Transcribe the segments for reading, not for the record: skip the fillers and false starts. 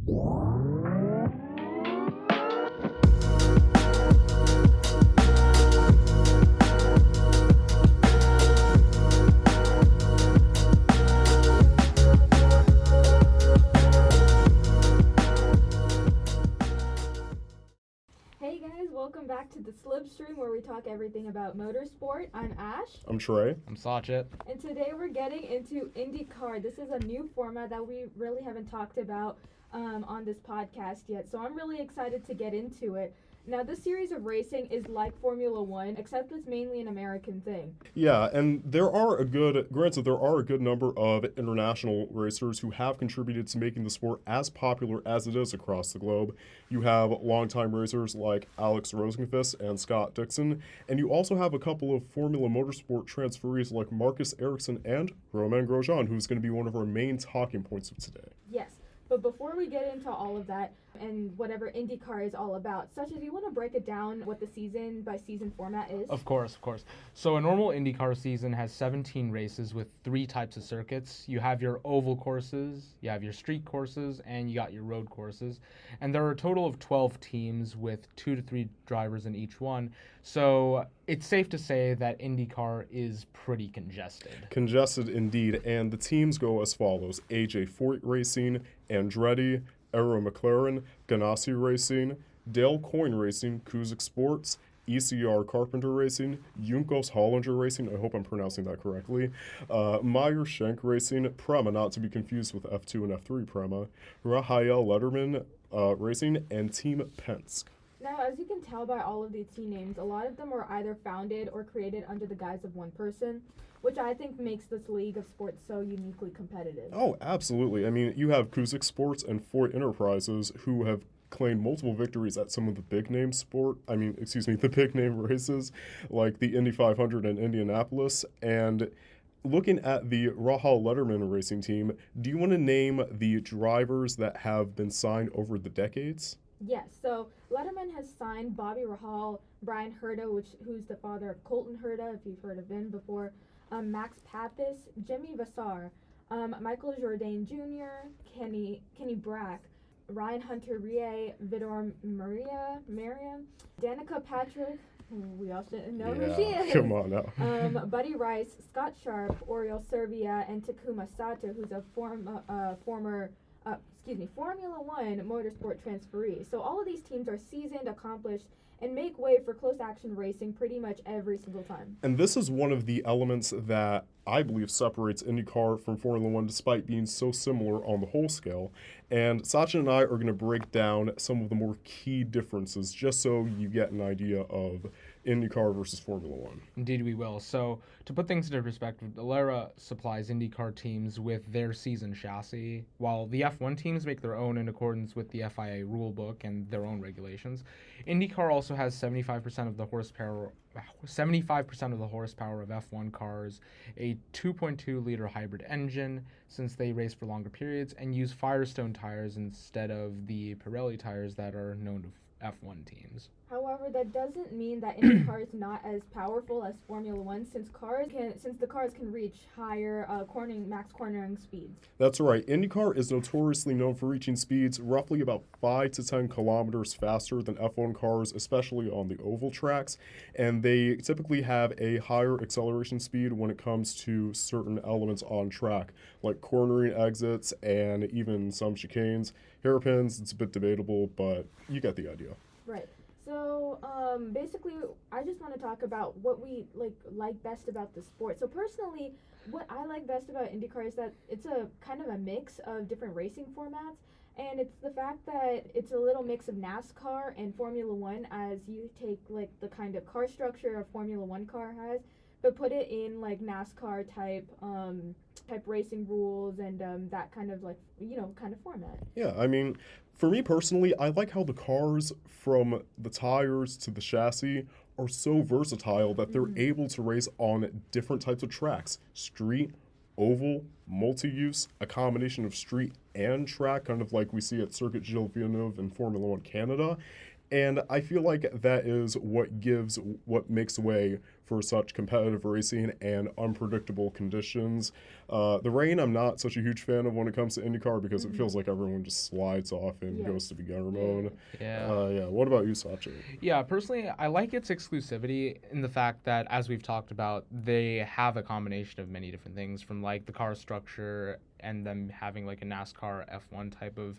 Hey guys, welcome back to the Slipstream where we talk everything about motorsport. I'm Ash. I'm Trey. I'm Sachet. And today we're getting into IndyCar. This is a new format that we really haven't talked about on this podcast yet, so I'm really excited to get into it. Now, this series of racing is like Formula One, except it's mainly an American thing. Yeah, and there are a good number of international racers who have contributed to making the sport as popular as it is across the globe. You have longtime racers like Alex Rosenqvist and Scott Dixon, and you also have a couple of Formula Motorsport transferees like Marcus Ericsson and Romain Grosjean, who's going to be one of our main talking points of today. Yes. But before we get into all of that and whatever IndyCar is all about, such as you want to break it down what the season by season format is? Of course. So a normal IndyCar season has 17 races with 3 types of circuits. You have your oval courses, you have your street courses, and you got your road courses. And there are a total of 12 teams with 2 to 3 drivers in each one. So it's safe to say that IndyCar is pretty congested. Congested indeed, and the teams go as follows: AJ Foyt Racing, Andretti, Aero McLaren, Ganassi Racing, Dale Coyne Racing, Kuzik Sports, ECR Carpenter Racing, Junkos Hollinger Racing, I hope I'm pronouncing that correctly, Meyer Shank Racing, Prema, not to be confused with F2 and F3 Prema, Rahael Letterman Racing, and Team Penske. Now, as you can tell by all of these team names, a lot of them were either founded or created under the guise of one person, which I think makes this league of sports so uniquely competitive. Oh, absolutely. I mean, you have Kuzik Sports and Foyt Enterprises who have claimed multiple victories at some of the big name the big name races like the Indy 500 in Indianapolis. And looking at the Rahal Letterman racing team, do you want to name the drivers that have been signed over the decades? Yes, so Letterman has signed Bobby Rahal, Brian Herta, who's the father of Colton Herta, if you've heard of him before, Max Papis, Jimmy Vassar, Michael Jourdain Jr., Kenny Brack, Ryan Hunter-Reay, Vidor Merriam, Danica Patrick, who we all should know who she is. Come on now. Buddy Rice, Scott Sharp, Oriol Servia, and Takuma Sato, who's a former Formula One motorsport transferee. So all of these teams are seasoned, accomplished, and make way for close action racing pretty much every single time. And this is one of the elements that I believe separates IndyCar from Formula One, despite being so similar on the whole scale. And Sachin and I are going to break down some of the more key differences, just so you get an idea of IndyCar versus Formula One. Indeed we will. So to put things into perspective, Alera supplies IndyCar teams with their season chassis, while the F1 teams make their own in accordance with the FIA rulebook and their own regulations. IndyCar also has 75% of the horsepower of F1 cars, a 2.2-liter hybrid engine, since they race for longer periods, and use Firestone tires instead of the Pirelli tires that are known to F1 teams. However, that doesn't mean that IndyCar is not as powerful as Formula One, since the cars can reach higher max cornering speeds. That's right. IndyCar is notoriously known for reaching speeds roughly about 5 to 10 kilometers faster than F1 cars, especially on the oval tracks, and they typically have a higher acceleration speed when it comes to certain elements on track, like cornering exits and even some chicanes. Hairpins, it's a bit debatable, but you get the idea. Right. So, basically, I just want to talk about what we like best about the sport. So, personally, what I like best about IndyCar is that it's a kind of a mix of different racing formats, and it's the fact that it's a little mix of NASCAR and Formula One, as you take the kind of car structure a Formula One car has, but put it in NASCAR type racing rules and that kind of format. Yeah, I mean, for me personally, I like how the cars, from the tires to the chassis, are so versatile that they're able to race on different types of tracks: street, oval, multi-use, a combination of street and track, kind of like we see at Circuit Gilles Villeneuve in Formula One Canada. And I feel like that is what makes way for such competitive racing and unpredictable conditions. The rain, I'm not such a huge fan of when it comes to IndyCar because it feels like everyone just slides off and goes to beginner mode. Yeah. What about you, Sachi? Yeah, personally, I like its exclusivity in the fact that, as we've talked about, they have a combination of many different things, from like the car structure and them having like a NASCAR F1 type of,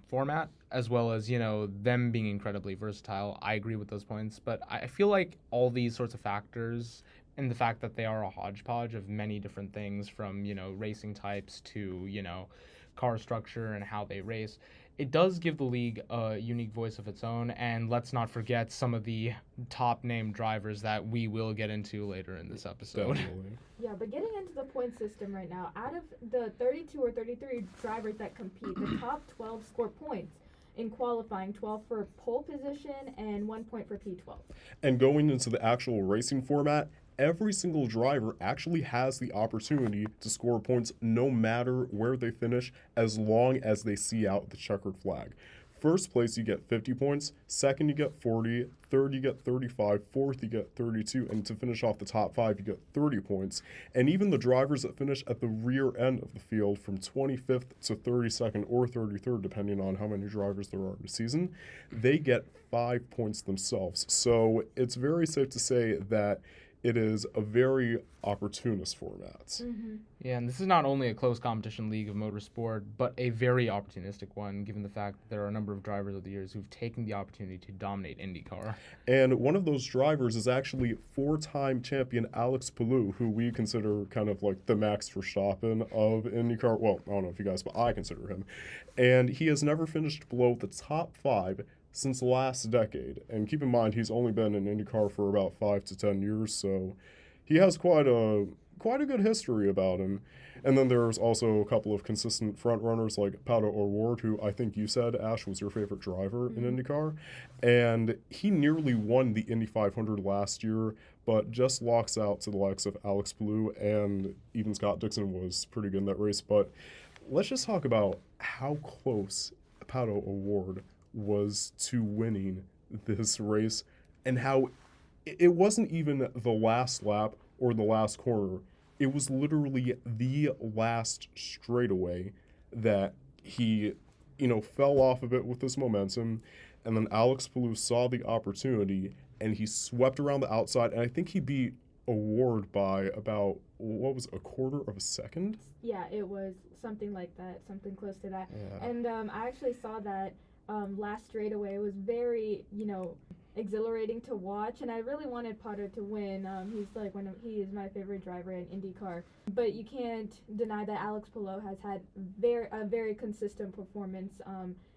format, as well as, them being incredibly versatile. I agree with those points, but I feel like all these sorts of factors and the fact that they are a hodgepodge of many different things, from, racing types to, car structure and how they race, it does give the league a unique voice of its own. And let's not forget some of the top named drivers that we will get into later in this episode. Definitely. Yeah, but getting into the point system right now, out of the 32 or 33 drivers that compete, the top 12 score points in qualifying, 12 for pole position and 1 point for P12. And going into the actual racing format, every single driver actually has the opportunity to score points no matter where they finish, as long as they see out the checkered flag. First place, you get 50 points. Second, you get 40. Third, you get 35. Fourth, you get 32. And to finish off the top 5, you get 30 points. And even the drivers that finish at the rear end of the field, from 25th to 32nd or 33rd, depending on how many drivers there are in the season, they get 5 points themselves. So it's very safe to say that it is a very opportunist format. Yeah, and this is not only a close competition league of motorsport, but a very opportunistic one, given the fact that there are a number of drivers over the years who've taken the opportunity to dominate IndyCar. And one of those drivers is actually 4-time champion Alex Palou, who we consider kind of like the Max Verstappen of IndyCar. Well, I don't know if you guys, but I consider him. And he has never finished below the top 5 since last decade. And keep in mind, he's only been in IndyCar for about 5 to 10 years, so he has quite a good history about him. And then there's also a couple of consistent front runners like Pato O'Ward, who I think you said, Ash, was your favorite driver in IndyCar. And he nearly won the Indy 500 last year, but just locks out to the likes of Alex Palou, and even Scott Dixon was pretty good in that race. But let's just talk about how close Pato O'Ward was to winning this race, and how it wasn't even the last lap or the last corner. It was literally the last straightaway that he, fell off a bit with his momentum, and then Alex Palou saw the opportunity and he swept around the outside, and I think he beat O'Ward by about, a quarter of a second? Yeah, it was something like that, something close to that. Yeah. And I actually saw that last straightaway. It was very, exhilarating to watch, and I really wanted Potter to win. He's like he is my favorite driver in IndyCar. But you can't deny that Alex Palou has had a very consistent performance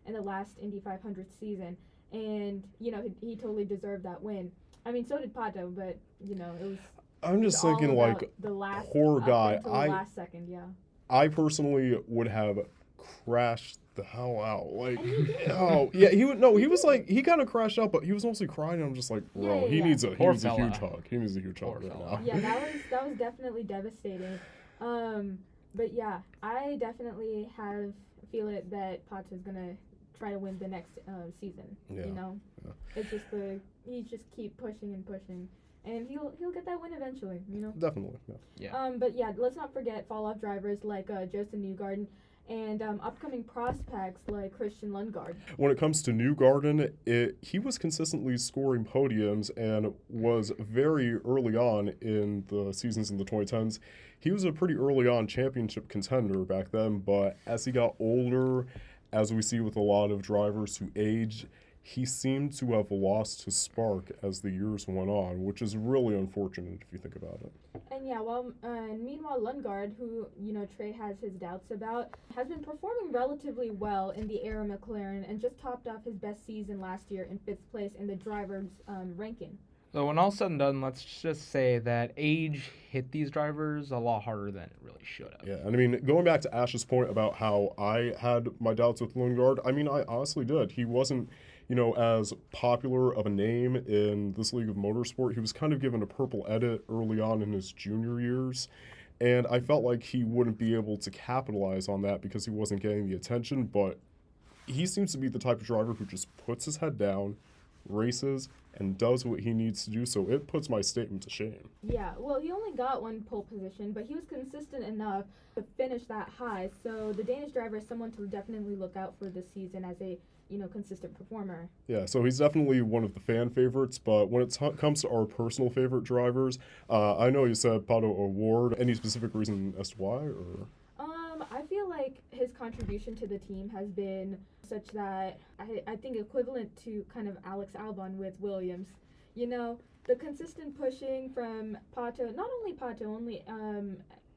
in the last Indy 500 season, and he totally deserved that win. I mean, so did Pato, but it was. I'm just thinking, like, the last, poor guy. the last second, yeah. I personally would have crashed the hell out. Like, oh yeah, he would. No, he was like, he kind of crashed out, but he was mostly crying. I'm just like, bro, he needs a huge hug. He needs a huge hug right now. Yeah, that was definitely devastating. But yeah, I definitely feel it that Pato's gonna try to win the next season. Yeah. Yeah. It's just he just keep pushing and pushing. And he'll get that win eventually, Definitely, yeah. But yeah, let's not forget fall-off drivers like Joseph Newgarden and upcoming prospects like Christian Lundgaard. When it comes to Newgarden, he was consistently scoring podiums and was very early on in the seasons in the 2010s. He was a pretty early on championship contender back then, but as he got older, as we see with a lot of drivers who age, he seemed to have lost his spark as the years went on, which is really unfortunate if you think about it. And yeah, meanwhile, Lundgaard, who Trey has his doubts about, has been performing relatively well in the Aero McLaren and just topped off his best season last year in 5th place in the drivers' ranking. So when all said and done, let's just say that age hit these drivers a lot harder than it really should have. Yeah, and I mean, going back to Ash's point about how I had my doubts with Lundgaard, I mean, I honestly did. He wasn't, as popular of a name in this league of motorsport. He was kind of given a purple edit early on in his junior years, and I felt like he wouldn't be able to capitalize on that because he wasn't getting the attention, but he seems to be the type of driver who just puts his head down, races, and does what he needs to do, so it puts my statement to shame. Yeah, well, he only got one pole position, but he was consistent enough to finish that high. So the Danish driver is someone to definitely look out for this season as a, consistent performer. Yeah, so he's definitely one of the fan favorites, but when it comes to our personal favorite drivers, I know you said Pato O'Ward. Any specific reason as to why, or? I feel like his contribution to the team has been such that I think equivalent to kind of Alex Albon with Williams. The consistent pushing from Pato, not only Pato, only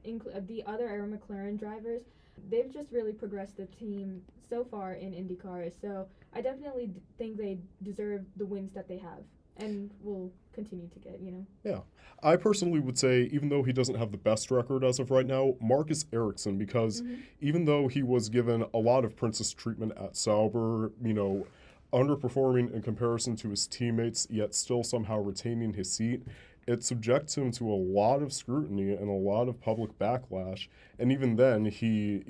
the other Aero McLaren drivers, they've just really progressed the team so far in IndyCar. So I definitely think they deserve the wins that they have and will continue to get, Yeah. I personally would say, even though he doesn't have the best record as of right now, Marcus Ericsson, because even though he was given a lot of princess treatment at Sauber, underperforming in comparison to his teammates, yet still somehow retaining his seat, it subjects him to a lot of scrutiny and a lot of public backlash. And even then, he,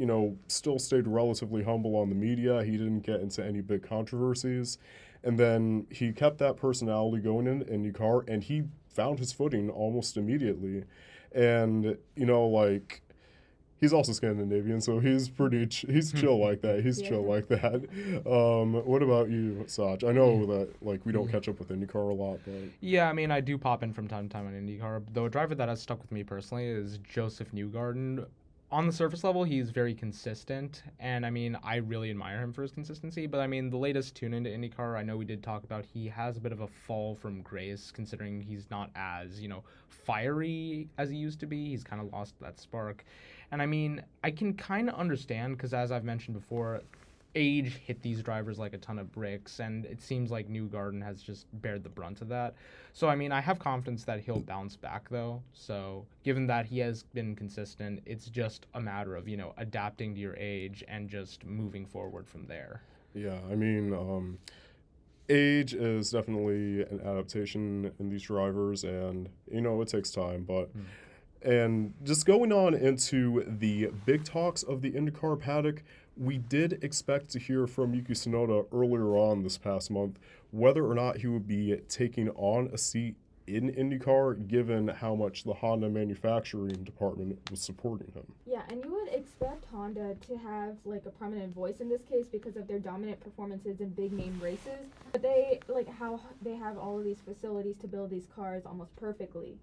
still stayed relatively humble on the media. He didn't get into any big controversies. And then he kept that personality going in IndyCar, and he found his footing almost immediately. And, he's also Scandinavian, so he's he's chill like that. He's chill like that. What about you, Saj? I know that, we don't catch up with IndyCar a lot, but... Yeah, I mean, I do pop in from time to time on IndyCar, though a driver that has stuck with me personally is Joseph Newgarden. On the surface level, he's very consistent, and I mean, I really admire him for his consistency, but I mean, the latest tune into IndyCar, I know we did talk about, he has a bit of a fall from grace, considering he's not as, fiery as he used to be. He's kind of lost that spark. And I mean, I can kind of understand, because as I've mentioned before, age hit these drivers like a ton of bricks, and it seems like Newgarden has just bared the brunt of that. So, I mean, I have confidence that he'll bounce back, though. So, given that he has been consistent, it's just a matter of, adapting to your age and just moving forward from there. Yeah, I mean, age is definitely an adaptation in these drivers, and, it takes time, but... And just going on into the big talks of the IndyCar paddock, we did expect to hear from Yuki Tsunoda earlier on this past month whether or not he would be taking on a seat in IndyCar, given how much the Honda manufacturing department was supporting him. Yeah, and you would expect Honda to have a prominent voice in this case because of their dominant performances in big name races. But they how they have all of these facilities to build these cars almost perfectly,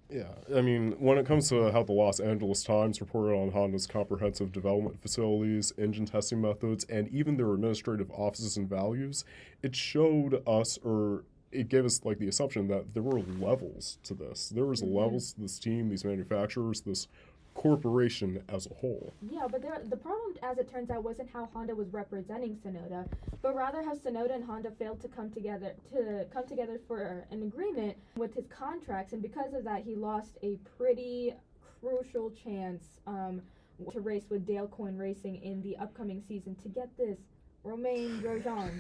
Yeah, I mean, when it comes to how the Los Angeles Times reported on Honda's comprehensive development facilities, engine testing methods, and even their administrative offices and values, it showed us, or it gave us the assumption that there were levels to this. There was levels to this team, these manufacturers, this corporation as a whole. Yeah, but the problem, as it turns out, wasn't how Honda was representing Tsunoda, but rather how Tsunoda and Honda failed to come together for an agreement with his contracts, and because of that, he lost a pretty crucial chance to race with Dale Coyne Racing in the upcoming season. To get this, Romain Grosjean.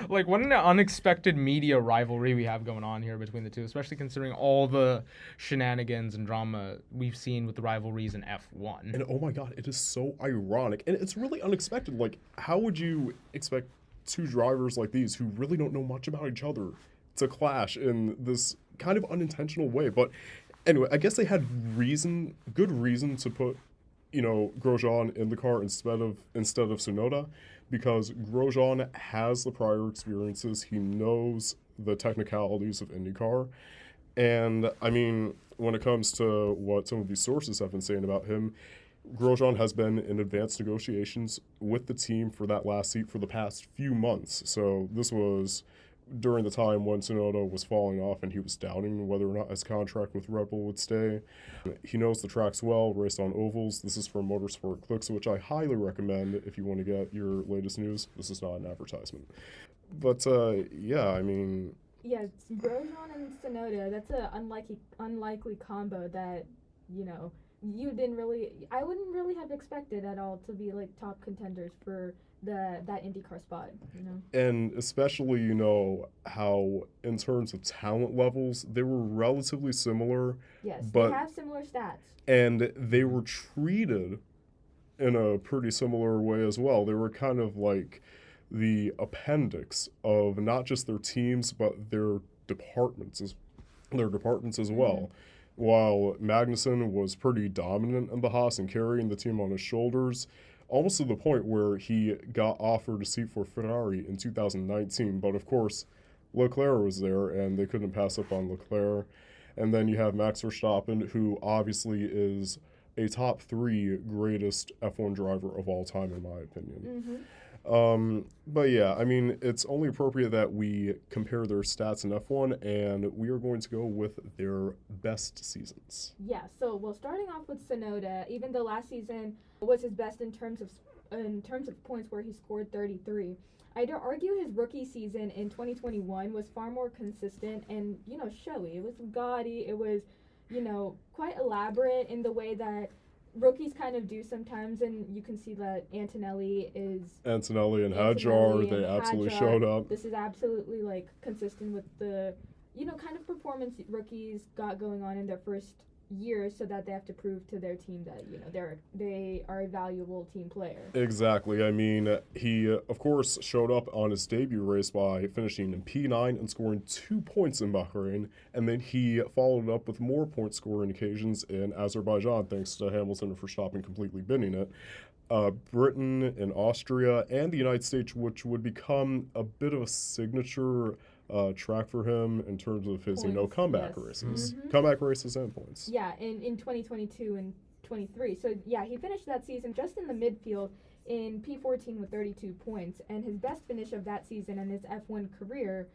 What an unexpected media rivalry we have going on here between the two, especially considering all the shenanigans and drama we've seen with the rivalries in F1. And oh my god, it is so ironic. And it's really unexpected. How would you expect two drivers like these who really don't know much about each other to clash in this kind of unintentional way? But anyway, I guess they had good reason to put Grosjean in the car instead of Tsunoda, because Grosjean has the prior experiences. He knows the technicalities of IndyCar. And, I mean, when it comes to what some of these sources have been saying about him, Grosjean has been in advanced negotiations with the team for that last seat for the past few months. So this was during the time when Tsunoda was falling off and he was doubting whether or not his contract with Red Bull would stay. He knows the tracks well, raced on ovals. This is from Motorsport Clicks, which I highly recommend if you want to get your latest news. This is not an advertisement. But, yeah, I mean... Yeah, it's Grosjean and Tsunoda, that's an unlikely combo that, I wouldn't really have expected at all to be, top contenders for that IndyCar spot, And especially, how in terms of talent levels, they were relatively similar. Yes, but they have similar stats. And they were treated in a pretty similar way as well. They were kind of like the appendix of not just their teams, but their departments as well. While Magnussen was pretty dominant in the Haas and carrying the team on his shoulders, almost to the point where he got offered a seat for Ferrari in 2019. But of course, Leclerc was there, and they couldn't pass up on Leclerc. And then you have Max Verstappen, who obviously is a top 3 greatest F1 driver of all time, in my opinion. But yeah, I mean, it's only appropriate that we compare their stats in F1, and we are going to go with their best seasons. Yeah, so well, starting off with Tsunoda, even though last season was his best in terms of points, where he scored 33. I'd argue his rookie season in 2021 was far more consistent and, showy. It was gaudy. It was, quite elaborate in the way that rookies kind of do sometimes, and you can see that Antonelli and Hadjar, they absolutely showed up. This is absolutely, consistent with the, kind of performance rookies got going on in their first years, so that they have to prove to their team that they are a valuable team player. Exactly. I mean, he of course showed up on his debut race by finishing in P9 and scoring 2 points in Bahrain, and then he followed up with more point scoring occasions in Azerbaijan, thanks to Hamilton and Verstappen completely binning it. Britain and Austria and the United States, which would become a bit of a signature track for him in terms of his, comeback races. Comeback races and points. Yeah, in 2022 and 23. So, yeah, he finished that season just in the midfield in P14 with 32 points. And his best finish of that season in his F1 career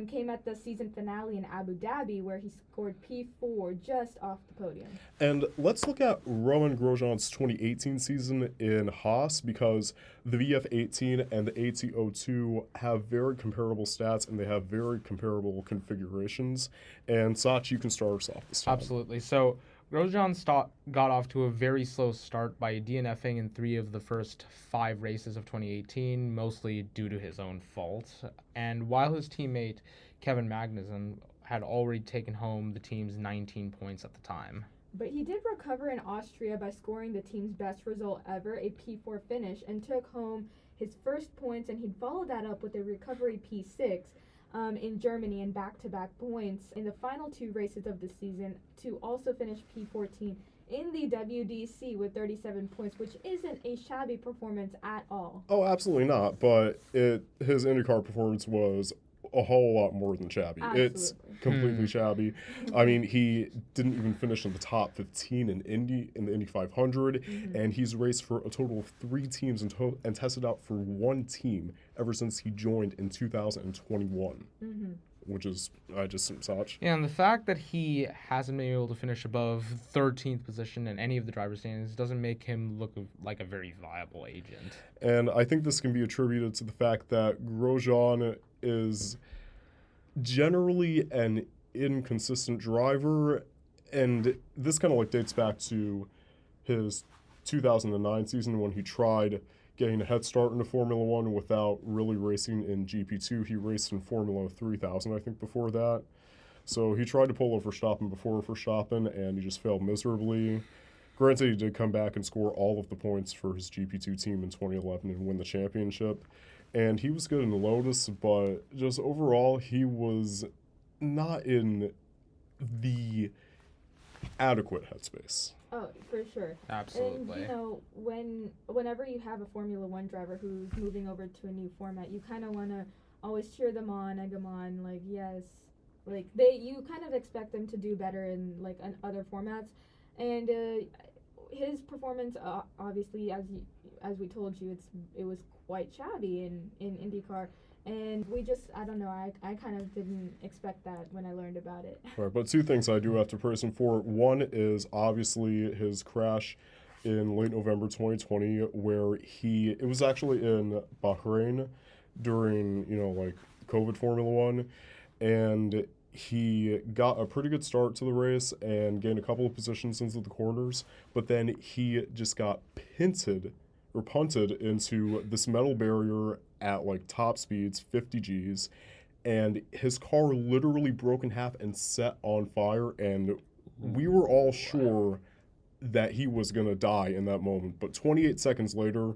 came at the season finale in Abu Dhabi, where he scored P4 just off the podium. And let's look at Romain Grosjean's 2018 season in Haas, because the VF18 and the AT02 have very comparable stats, and they have very comparable configurations. And Sach, you can start us off this time. Absolutely. So Grosjean got off to a very slow start by DNFing in 3 of the first 5 races of 2018, mostly due to his own fault. And while his teammate Kevin Magnussen had already taken home the team's 19 points at the time. But he did recover in Austria by scoring the team's best result ever, a P4 finish, and took home his first points, and he'd follow that up with a recovery P6 in Germany and back-to-back points in the final 2 races of the season to also finish P14 in the WDC with 37 points, which isn't a shabby performance at all. Oh, absolutely not. But his IndyCar performance was a whole lot more than shabby. Absolutely. It's completely shabby. I mean, he didn't even finish in the top 15 in the Indy 500, and he's raced for a total of 3 teams and tested out for 1 team ever since he joined in 2021. Which is, I just such. Yeah, and the fact that he hasn't been able to finish above 13th position in any of the driver's standings doesn't make him look like a very viable agent. And I think this can be attributed to the fact that Grosjean is generally an inconsistent driver, and this kind of dates back to his 2009 season when he tried getting a head start into Formula 1 without really racing in GP2. He raced in Formula 3000, I think, before that. So he tried to pull over Verstappen before Verstappen, and he just failed miserably. Granted, he did come back and score all of the points for his GP2 team in 2011 and win the championship. And he was good in Lotus, but just overall, he was not in the adequate headspace. Oh, for sure. Absolutely. And, whenever you have a Formula 1 driver who's moving over to a new format, you kind of want to always cheer them on, egg them on, yes. You kind of expect them to do better in, in other formats. And his performance, obviously, as we told you, it was quite shabby in IndyCar. And I don't know, I kind of didn't expect that when I learned about it. Right, but 2 things I do have to praise him for. One is obviously his crash in late November 2020, where it was actually in Bahrain during, COVID Formula 1, and he got a pretty good start to the race and gained a couple of positions into the corners, but then he just got punted into this metal barrier at top speeds, 50 Gs, and his car literally broke in half and set on fire, and we were all sure that he was going to die in that moment. But 28 seconds later,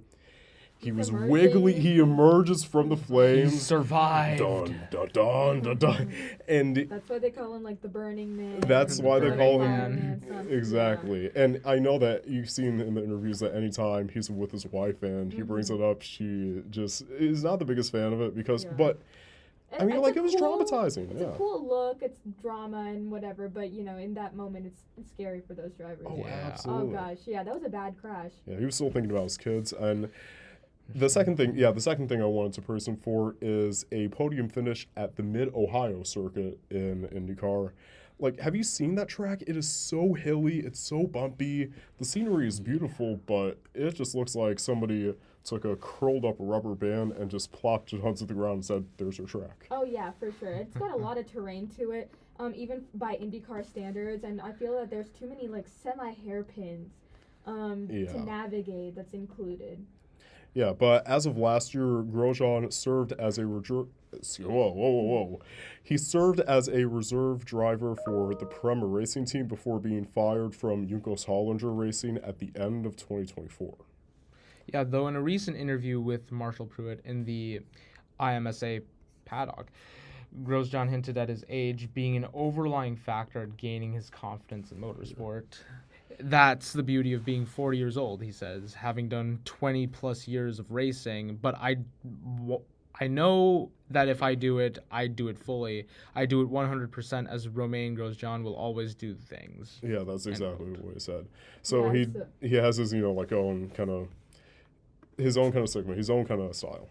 he He's was emerging. wiggly. He emerges from the He flames. survived. Dun, dun, dun, dun, dun. And That's why they call him like the Burning Man. that's The why they Burning call Man. him Son. exactly. And I know that you've seen in the interviews that anytime he's with his wife and he brings it up, she just is not the biggest fan of it because. Yeah. But I mean, It's like a it was cool- traumatizing. It's Yeah. a cool look. It's drama and whatever, but you know, in that moment, it's scary for those drivers. Oh, Yeah. absolutely. Oh gosh, yeah, that was a bad crash. Yeah, he was still thinking about his kids. And the second thing I wanted to praise him for is a podium finish at the Mid-Ohio circuit in IndyCar. Like, have you seen that track? It is so hilly, it's so bumpy. The scenery is beautiful, but it just looks like somebody took a curled up rubber band and just plopped it onto the ground and said, "There's your track." Oh yeah, for sure. It's got a lot of terrain to it, even by IndyCar standards, and I feel that there's too many like semi-hairpins Yeah. to navigate. That's included. Yeah, but as of last year, Grosjean served as a He served as a reserve driver for the Prema Racing team before being fired from Juncos Hollinger Racing at the end of 2024. Yeah, though in a recent interview with Marshall Pruitt in the IMSA paddock, Grosjean hinted at his age being an overlying factor at gaining his confidence in motorsport. That's the beauty of being 40 years old, he says, having done 20 plus years of racing, but I know that if I do it fully. I do it 100% as Romain Grosjean will always do things. Yeah, that's exactly what he said. So Yeah, he has his, own kind of segment, his own kind of style.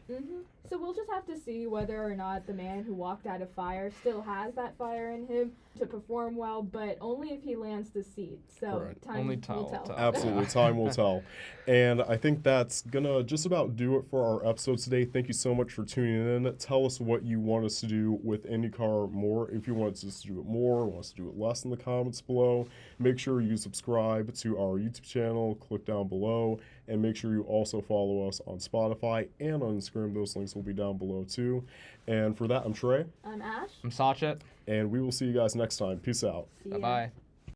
So we'll just have to see whether or not the man who walked out of fire still has that fire in him to perform well, but only if he lands the seat. So Right. time Only will time will tell. tell. Absolutely, time will tell. And I think that's gonna just about do it for our episode today. Thank you so much for tuning in. Tell us what you want us to do with IndyCar more. If you want us to do it more, want us to do it less in the comments below. Make sure you subscribe to our YouTube channel, click down below, and make sure you also follow us on Spotify and on Instagram. Those links will be down below too. And for that, I'm Trey, I'm Ash. I'm Sachet. and we will see you guys next time. Peace out. See ya. Bye-bye.